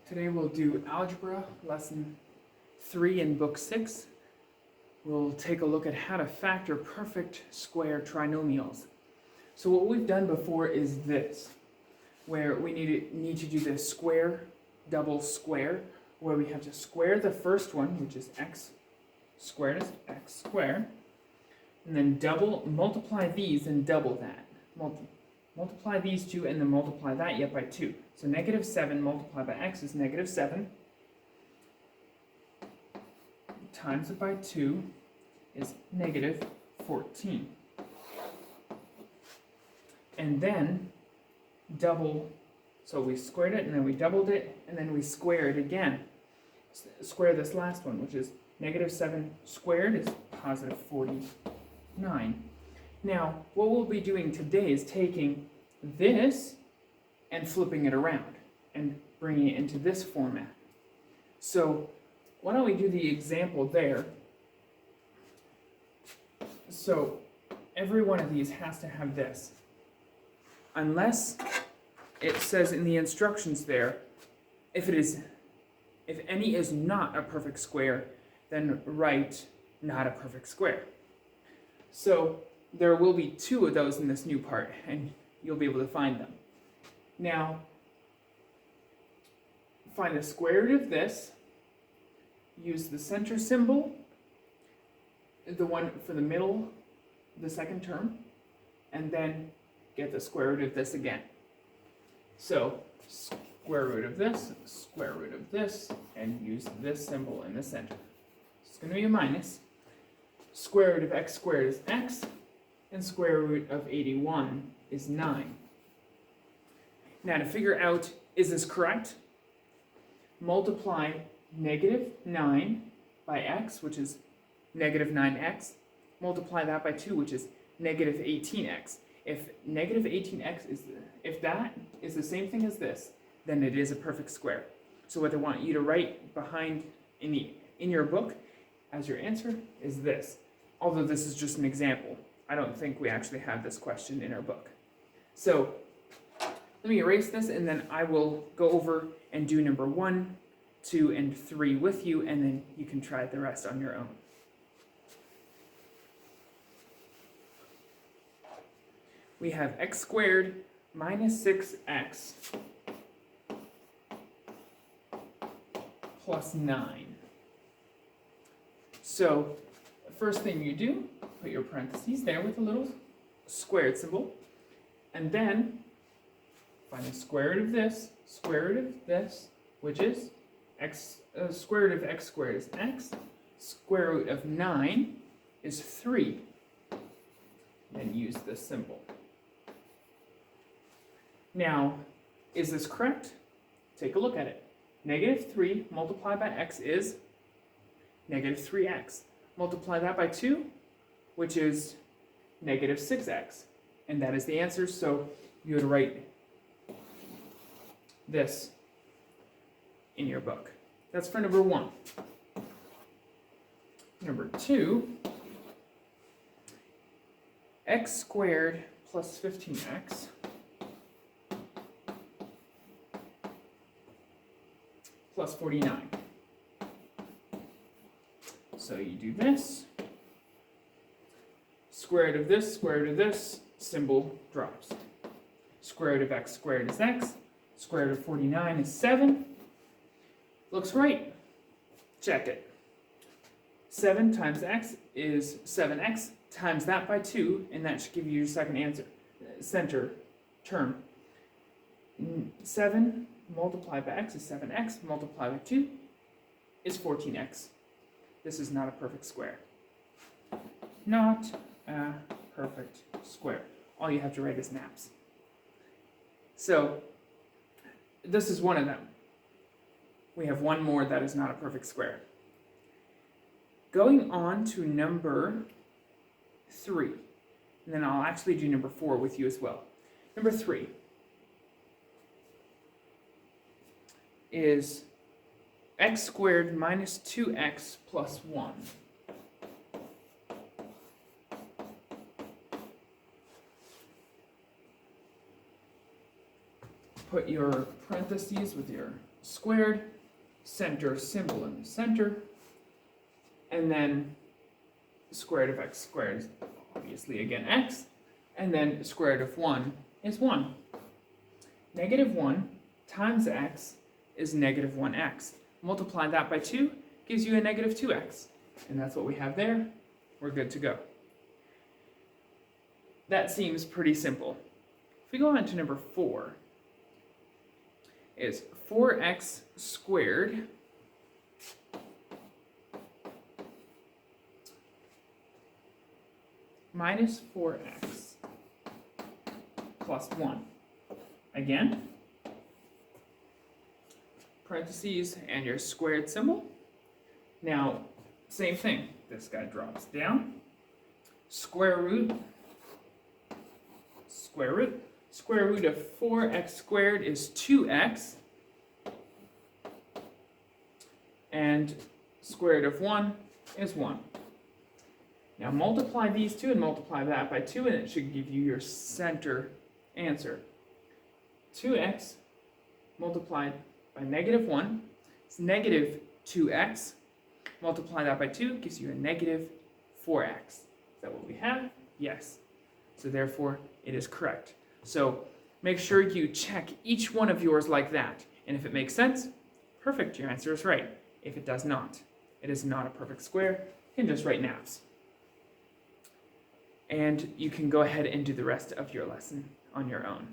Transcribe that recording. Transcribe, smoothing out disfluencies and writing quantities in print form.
Today we'll do Algebra Lesson 3 in Book 6. We'll take a look at how to factor perfect square trinomials. So what we've done before is this, where we need to do the square, double square, where we have to square the first one, which is x squared is x squared, and then multiply these and double that. Multiply these two and then multiply that yet by 2. So negative 7 multiplied by x is negative 7. Times it by 2 is negative 14. And then double, so we squared it and then we doubled it and then we square it again. Square this last one, which is negative 7 squared is positive 49. Now, what we'll be doing today is taking this and flipping it around and bringing it into this format. So, why don't we do the example there? So, every one of these has to have this. Unless it says in the instructions there, if any is not a perfect square, then write not a perfect square. So, there will be 2 of those in this new part, and you'll be able to find them. Now, find the square root of this, use the center symbol, the one for the middle, the second term, and then get the square root of this again. So, square root of this, and use this symbol in the center. It's going to be a minus. Square root of x squared is x, and square root of 81 is 9. Now to figure out, is this correct? Multiply negative 9 by x, which is negative 9x. Multiply that by 2, which is negative 18x. If negative 18x if that is the same thing as this, then it is a perfect square. So what I want you to write behind in your book as your answer is this. Although this is just an example. I don't think we actually have this question in our book. So let me erase this and then I will go over and do number 1, 2, and 3 with you, and then you can try the rest on your own. We have x squared minus 6x plus 9. So the first thing you do, put your parentheses there with a little squared symbol, and then find the square root of this, which is x, square root of x squared is x, square root of 9 is 3. Then use this symbol. Now, is this correct? Take a look at it. Negative 3 multiplied by x is negative 3x. Multiply that by 2, which is negative 6x. And that is the answer, so you would write this in your book. That's for number 1. Number 2, x squared plus 15x plus 49. So you do this, square root of this, symbol drops. Square root of x squared is x, square root of 49 is 7. Looks right. Check it. 7 times x is 7x, times that by 2, and that should give you your second answer, center term. 7 multiplied by x is 7x, multiplied by 2 is 14x. This is not a perfect square. Not a perfect square. All you have to write is naps. So, this is one of them. We have one more that is not a perfect square. Going on to number 3. And then I'll actually do number 4 with you as well. Number 3 is x squared minus 2x plus 1. Put your parentheses with your squared, center symbol in the center, and then the square root of x squared is obviously again x, and then the square root of 1 is 1. Negative 1 times x is negative 1x. Multiply that by 2 gives you a negative 2x. And that's what we have there. We're good to go. That seems pretty simple. If we go on to number 4, is 4x squared minus 4x plus 1. Again, parentheses and your squared symbol. Now, same thing. This guy drops down. Square root of 4x squared is 2x. And square root of 1 is 1. Now multiply these two and multiply that by 2 and it should give you your center answer. 2x multiplied by negative 1 is negative 2x. Multiply that by 2 gives you a negative 4x. Is that what we have? Yes. So therefore, it is correct. So make sure you check each one of yours like that. And if it makes sense, perfect, your answer is right. If it does not, it is not a perfect square. You can just write nabs. And you can go ahead and do the rest of your lesson on your own.